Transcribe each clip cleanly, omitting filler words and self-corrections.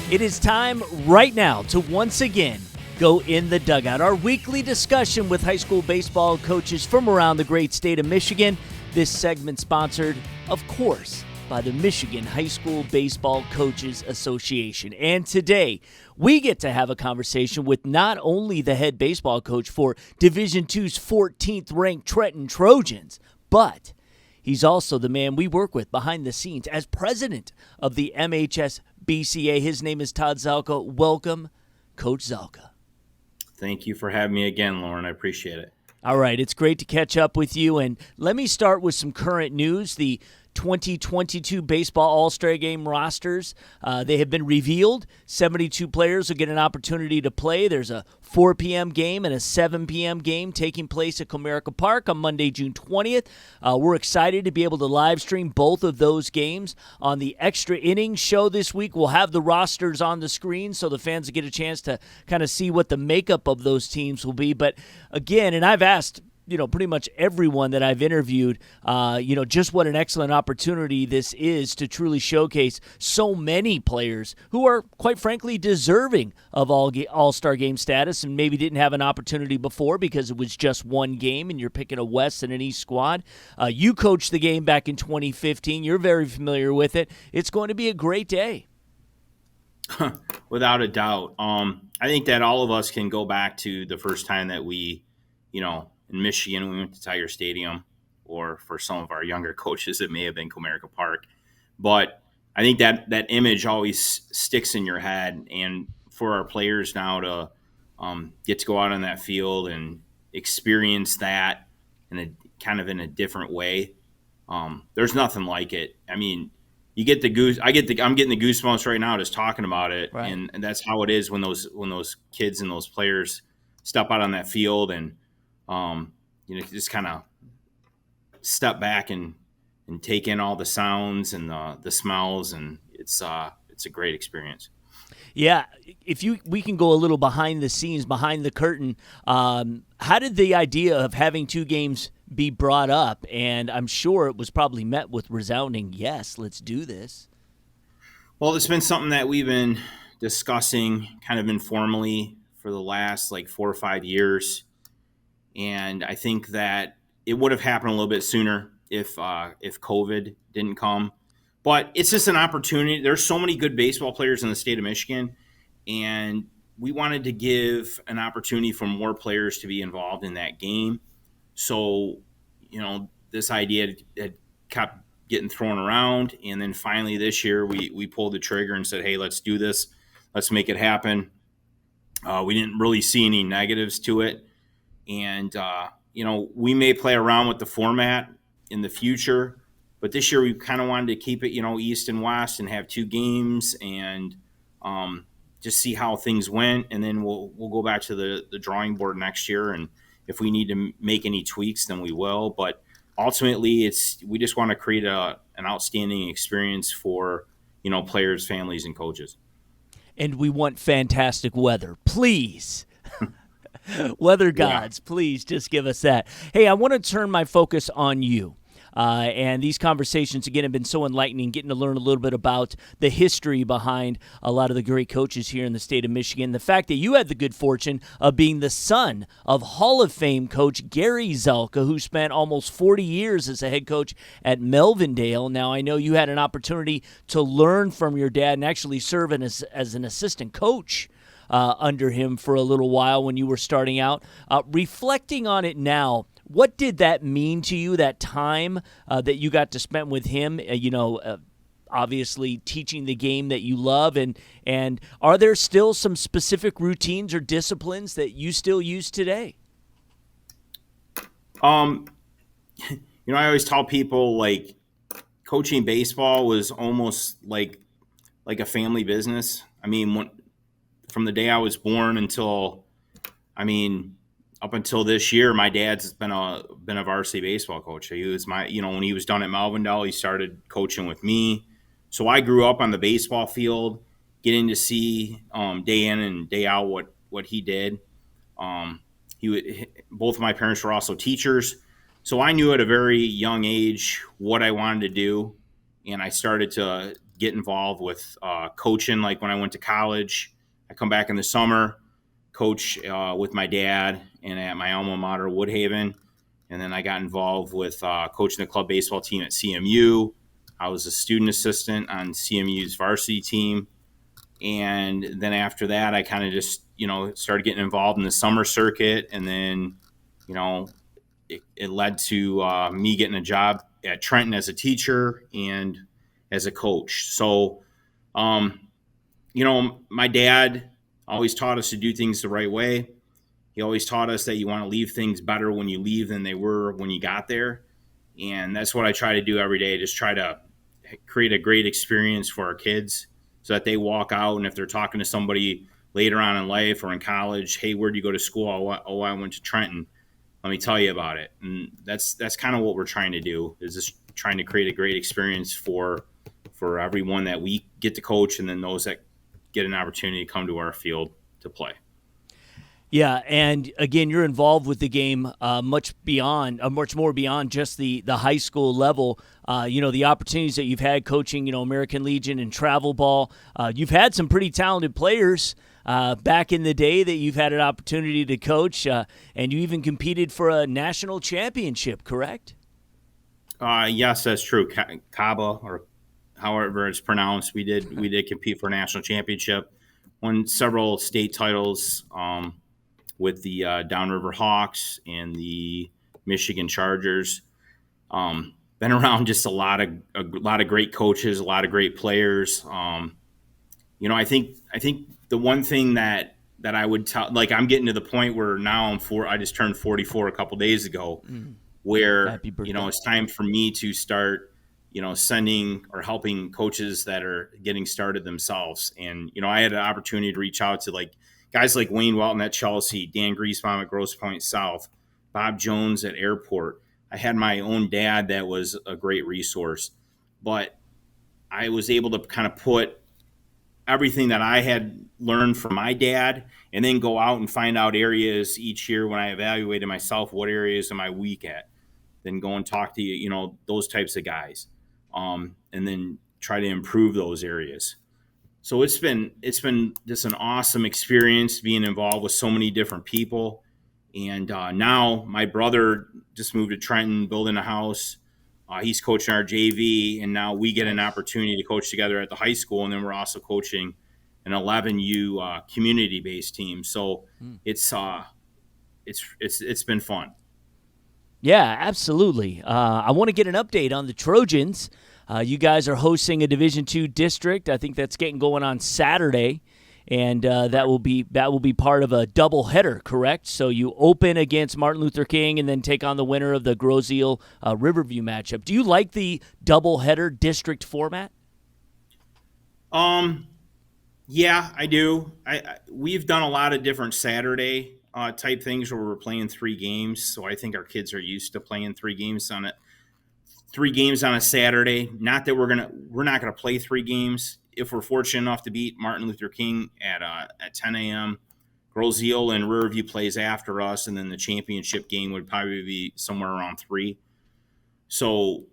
It is time right now to once again go in the dugout. Our weekly discussion with high school baseball coaches from around the great state of Michigan. This segment sponsored, of course, by the Michigan High School Baseball Coaches Association. And today, we get to have a conversation with not only the head baseball coach for Division II's 14th ranked Trenton Trojans, but he's also the man we work with behind the scenes as president of the MHS BCA. His name is Todd Szalka. Welcome, Coach Szalka. Thank you for having me again, Lauren. I appreciate it. All right, it's great to catch up with you. And let me start with some current news. The 2022 Baseball AllStar Game rosters, they have been revealed. 72 players will get an opportunity to play. There's a 4 p.m. game and a 7 p.m. game taking place at Comerica Park on Monday, June 20th. We're excited to be able to live stream both of those games on the Extra Innings show this week. We'll have the rosters on the screen so the fans will get a chance to kind of see what the makeup of those teams will be. But again, and I've asked pretty much everyone that I've interviewed, just what an excellent opportunity this is to truly showcase so many players who are, quite frankly, deserving of all-star game status and maybe didn't have an opportunity before because it was just one game and you're picking a West and an East squad. You coached the game back in 2015. You're very familiar with it. It's going to be a great day. Without a doubt. I think that all of us can go back to the first time that we, in Michigan, we went to Tiger Stadium, or for some of our younger coaches, it may have been Comerica Park. But I think that image always sticks in your head. And for our players now to get to go out on that field and experience that in a different way, there's nothing like it. I mean, you get I'm getting the goosebumps right now just talking about it, right. and that's how it is when those kids and those players step out on that field and just kind of step back and take in all the sounds and the smells, and it's a great experience. Yeah, we can go a little behind the scenes, behind the curtain. How did the idea of having two games be brought up? And I'm sure it was probably met with resounding yes, let's do this. Well, it's been something that we've been discussing kind of informally for the last 4 or 5 years. And I think that it would have happened a little bit sooner if COVID didn't come. But it's just an opportunity. There's so many good baseball players in the state of Michigan, and we wanted to give an opportunity for more players to be involved in that game. So, this idea had kept getting thrown around, and then finally this year we pulled the trigger and said, hey, let's do this. Let's make it happen. We didn't really see any negatives to it. And, we may play around with the format in the future, but this year we kind of wanted to keep it, East and West and have 2 games and just see how things went. And then we'll go back to the drawing board next year. And if we need to make any tweaks, then we will. But ultimately, we just want to create an outstanding experience for, players, families, and coaches. And we want fantastic weather, please. Weather gods, please just give us that. Hey, I want to turn my focus on you. And these conversations, again, have been so enlightening, getting to learn a little bit about the history behind a lot of the great coaches here in the state of Michigan. The fact that you had the good fortune of being the son of Hall of Fame coach Gary Szalka, who spent almost 40 years as a head coach at Melvindale. Now, I know you had an opportunity to learn from your dad and actually serve as an assistant coach under him for a little while when you were starting out. Reflecting on it now, what did that mean to you, that time that you got to spend with him, obviously teaching the game that you love? And are there still some specific routines or disciplines that you still use today? I always tell people, coaching baseball was almost like a family business. I mean, from the day I was born up until this year, my dad's been a varsity baseball coach. He was when he was done at Melvindale, he started coaching with me. So I grew up on the baseball field, getting to see day in and day out what he did. Both of my parents were also teachers, so I knew at a very young age what I wanted to do, and I started to get involved with coaching. Like when I went to college, I come back in the summer, coach with my dad and at my alma mater, Woodhaven. And then I got involved with coaching the club baseball team at CMU. I was a student assistant on CMU's varsity team. And then after that, I kind of just, started getting involved in the summer circuit. And then, it led to me getting a job at Trenton as a teacher and as a coach. So, my dad always taught us to do things the right way. He always taught us that you want to leave things better when you leave than they were when you got there. And that's what I try to do every day. Just try to create a great experience for our kids so that they walk out. And if they're talking to somebody later on in life or in college, hey, where'd you go to school? Oh, I went to Trenton. Let me tell you about it. And that's kind of what we're trying to do, is just trying to create a great experience for everyone that we get to coach, and then those that get an opportunity to come to our field to play. Yeah, and again, you're involved with the game much more beyond just the high school level. The opportunities that you've had coaching, American Legion and travel ball. You've had some pretty talented players back in the day that you've had an opportunity to coach, and you even competed for a national championship, correct? Yes, that's true. Caba, or however it's pronounced, we did compete for a national championship, won several state titles. With the Downriver Hawks and the Michigan Chargers. Been around just a lot of great coaches, a lot of great players. I think the one thing that I would tell, like, I'm getting to the point where now I just turned 44 a couple days ago, where it's time for me to start sending or helping coaches that are getting started themselves. And I had an opportunity to reach out to guys like Wayne Welton at Chelsea, Dan Griesbaum at Grosse Pointe South, Bob Jones at Airport. I had my own dad that was a great resource, but I was able to kind of put everything that I had learned from my dad and then go out and find out areas each year when I evaluated myself, what areas am I weak at? Then go and talk to, those types of guys, and then try to improve those areas. So it's been just an awesome experience being involved with so many different people. And now my brother just moved to Trenton, building a house. He's coaching our JV, and now we get an opportunity to coach together at the high school, and then we're also coaching an 11U community-based team. So it's been fun. Yeah, absolutely. I want to get an update on the Trojans. You guys are hosting a Division II district. I think that's getting going on Saturday, and that will be part of a doubleheader, correct? So you open against Martin Luther King and then take on the winner of the Grosse Riverview matchup. Do you like the doubleheader district format? Yeah, I do. We've done a lot of different Saturday type things where we're playing 3 games. So I think our kids are used to playing 3 games on a Saturday. Not that we're not gonna play 3 games. If we're fortunate enough to beat Martin Luther King at 10 a.m., Grosse and Riverview plays after us, and then the championship game would probably be somewhere around 3. So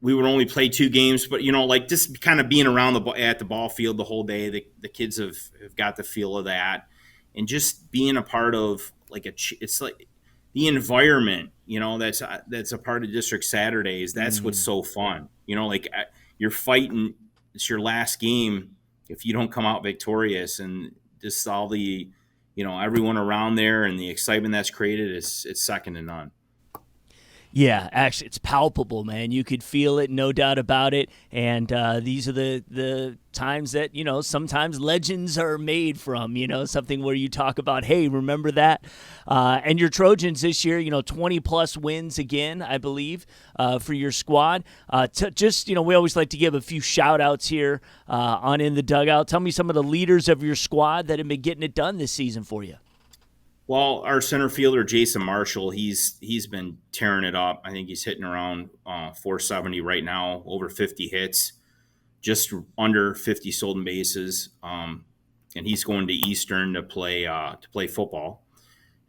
we would only play 2 games, but just kind of being around at the ball field the whole day, the kids have got the feel of that, and just being a part of it's like the environment, that's a part of District Saturdays. That's what's so fun. You're fighting. It's your last game if you don't come out victorious, and just all the, everyone around there and the excitement that's created it's second to none. Yeah, actually, it's palpable, man. You could feel it, no doubt about it. And these are the times that, sometimes legends are made from, something where you talk about, hey, remember that? And your Trojans this year, 20-plus wins again, I believe, for your squad. We always like to give a few shout-outs here on In The Dugout. Tell me some of the leaders of your squad that have been getting it done this season for you. Well, our center fielder, Jason Marshall, he's been tearing it up. I think he's hitting around 470 right now, over 50 hits, just under 50 stolen bases. And he's going to Eastern to play football.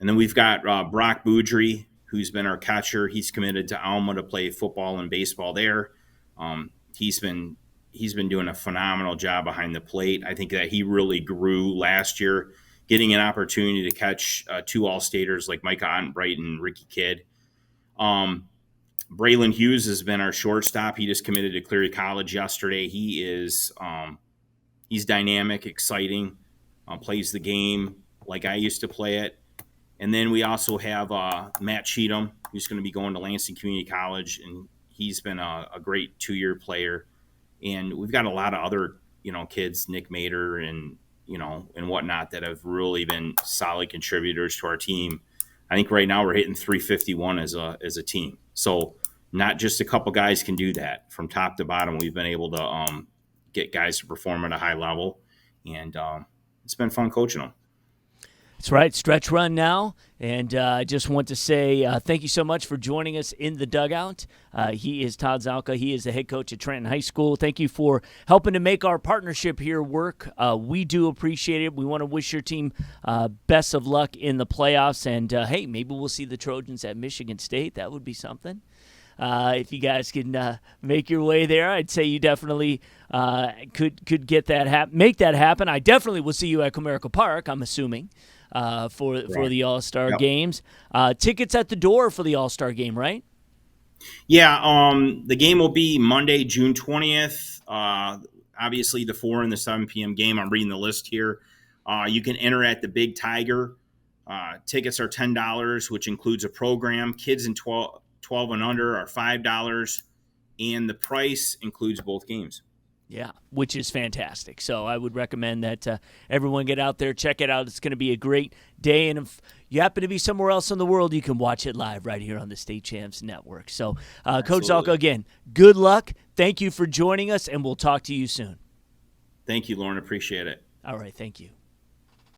And then we've got Brock Boudry, who's been our catcher. He's committed to Alma to play football and baseball there. He's been he's been doing a phenomenal job behind the plate. I think that he really grew last year, getting an opportunity to catch two All-Staters like Micah Ottenbright and Ricky Kidd. Braylon Hughes has been our shortstop. He just committed to Cleary College yesterday. He is he's dynamic, exciting, plays the game like I used to play it. And then we also have Matt Cheatham, who's going to be going to Lansing Community College, and he's been a great 2-year player. And we've got a lot of other, kids, Nick Mater and, and whatnot, that have really been solid contributors to our team. I think right now we're hitting 351 as a team. So not just a couple guys can do that. From top to bottom, we've been able to get guys to perform at a high level, and it's been fun coaching them. That's right. Stretch run now. And I just want to say thank you so much for joining us in the dugout. He is Todd Szalka. He is the head coach at Trenton High School. Thank you for helping to make our partnership here work. We do appreciate it. We want to wish your team best of luck in the playoffs. And, hey, maybe we'll see the Trojans at Michigan State. That would be something. If you guys can make your way there, I'd say you definitely could get that make that happen. I definitely will see you at Comerica Park, I'm assuming. For the All-Star games. Tickets at the door for the All-Star game, right? Yeah, the game will be Monday, June 20th. Obviously, the 4 and the 7 p.m. game. I'm reading the list here. You can enter at the Big Tiger. Tickets are $10, which includes a program. Kids in 12 and under are $5, and the price includes both games. Yeah, which is fantastic. So I would recommend that everyone get out there, check it out. It's going to be a great day. And if you happen to be somewhere else in the world, you can watch it live right here on the State Champs Network. So, Coach Szalka, again, good luck. Thank you for joining us, and we'll talk to you soon. Thank you, Lauren. Appreciate it. All right, thank you.